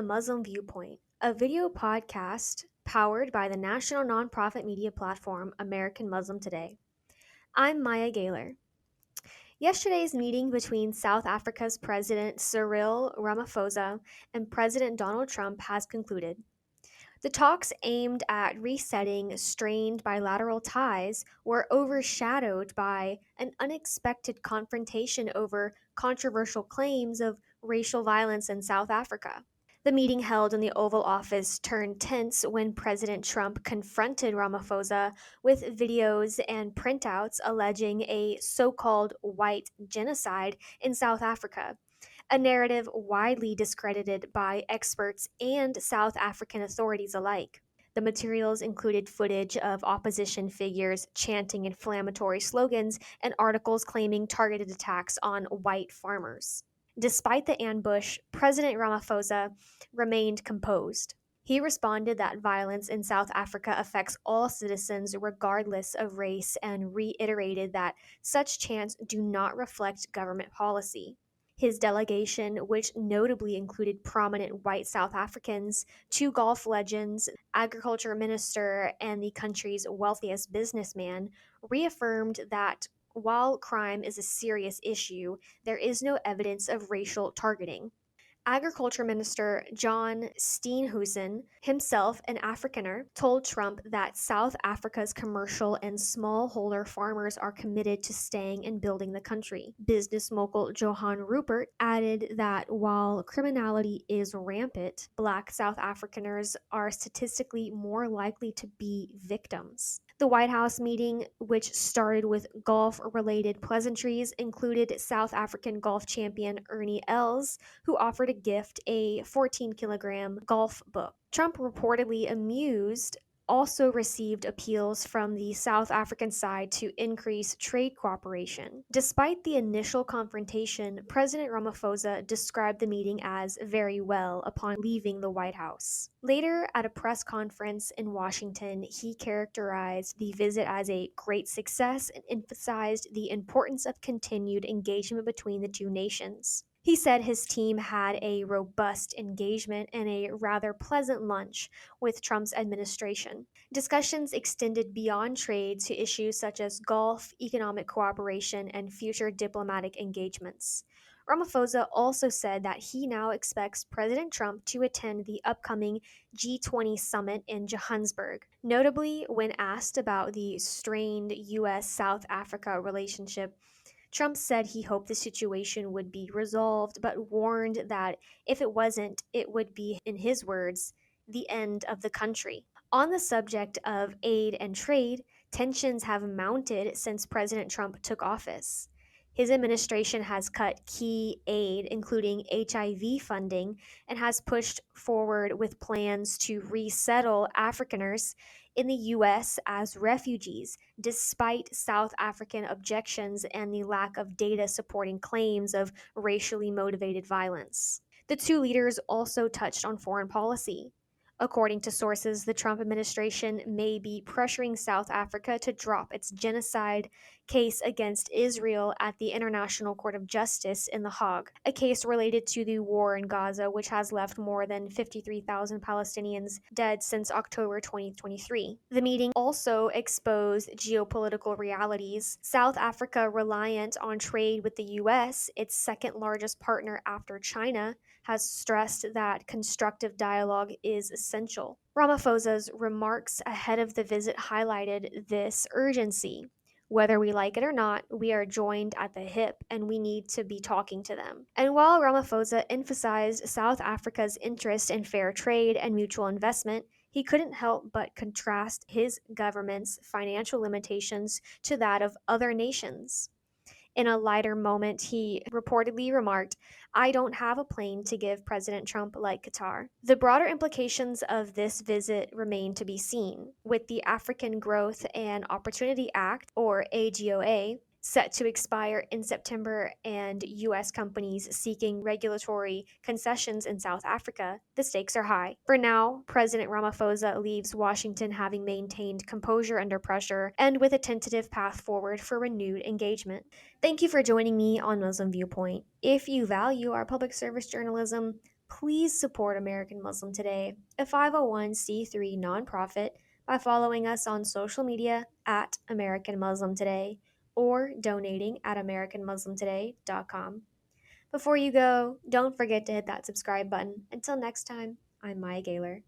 The Muslim Viewpoint, a video podcast powered by the national nonprofit media platform American Muslim Today. I'm Maya Gayler. Yesterday's meeting between South Africa's President Cyril Ramaphosa and President Donald Trump has concluded. The talks aimed at resetting strained bilateral ties were overshadowed by an unexpected confrontation over controversial claims of racial violence in South Africa. The meeting held in the Oval Office turned tense when President Trump confronted Ramaphosa with videos and printouts alleging a so called white genocide in South Africa, a narrative widely discredited by experts and South African authorities alike. The materials included footage of opposition figures chanting inflammatory slogans and articles claiming targeted attacks on white farmers. Despite the ambush, President Ramaphosa remained composed. He responded that violence in South Africa affects all citizens regardless of race and reiterated that such chants do not reflect government policy. His delegation, which notably included prominent white South Africans, two golf legends, agriculture minister, and the country's wealthiest businessman, reaffirmed that while crime is a serious issue, there is no evidence of racial targeting. Agriculture Minister John Steenhuisen, himself an Afrikaner, told Trump that South Africa's commercial and smallholder farmers are committed to staying and building the country. Business mogul Johan Rupert added that while criminality is rampant, Black South Afrikaners are statistically more likely to be victims. The White House meeting, which started with golf-related pleasantries, included South African golf champion Ernie Els, who offered a gift, a 14-kilogram golf book. Trump, reportedly amused, also received appeals from the South African side to increase trade cooperation. Despite the initial confrontation, President Ramaphosa described the meeting as very well upon leaving the White House. Later, at a press conference in Washington, he characterized the visit as a great success and emphasized the importance of continued engagement between the two nations. He said his team had a robust engagement and a rather pleasant lunch with Trump's administration. Discussions extended beyond trade to issues such as golf, economic cooperation, and future diplomatic engagements. Ramaphosa also said that he now expects President Trump to attend the upcoming G20 summit in Johannesburg. Notably, when asked about the strained U.S.-South Africa relationship, Trump said he hoped the situation would be resolved, but warned that if it wasn't, it would be, in his words, the end of the country. On the subject of aid and trade, tensions have mounted since President Trump took office. His administration has cut key aid, including HIV funding, and has pushed forward with plans to resettle Afrikaners in the U.S. as refugees, despite South African objections and the lack of data supporting claims of racially motivated violence. The two leaders also touched on foreign policy. According to sources, the Trump administration may be pressuring South Africa to drop its genocide case against Israel at the International Court of Justice in The Hague, a case related to the war in Gaza, which has left more than 53,000 Palestinians dead since October 2023. The meeting also exposed geopolitical realities. South Africa, reliant on trade with the U.S., its second largest partner after China, has stressed that constructive dialogue is essential. Ramaphosa's remarks ahead of the visit highlighted this urgency. Whether we like it or not, we are joined at the hip and we need to be talking to them. And while Ramaphosa emphasized South Africa's interest in fair trade and mutual investment, he couldn't help but contrast his government's financial limitations to that of other nations. In a lighter moment, he reportedly remarked, "I don't have a plane to give President Trump like Qatar." The broader implications of this visit remain to be seen, with the African Growth and Opportunity Act, or AGOA, set to expire in September and U.S. companies seeking regulatory concessions in South Africa. The stakes are high. For now, President Ramaphosa leaves Washington having maintained composure under pressure and with a tentative path forward for renewed engagement. Thank you for joining me on Muslim Viewpoint. If you value our public service journalism, Please support American Muslim Today, a 501c3 nonprofit, by following us on social media at American Muslim Today or donating at AmericanMuslimToday.com. Before you go, don't forget to hit that subscribe button. Until next time, I'm Maya Gayler.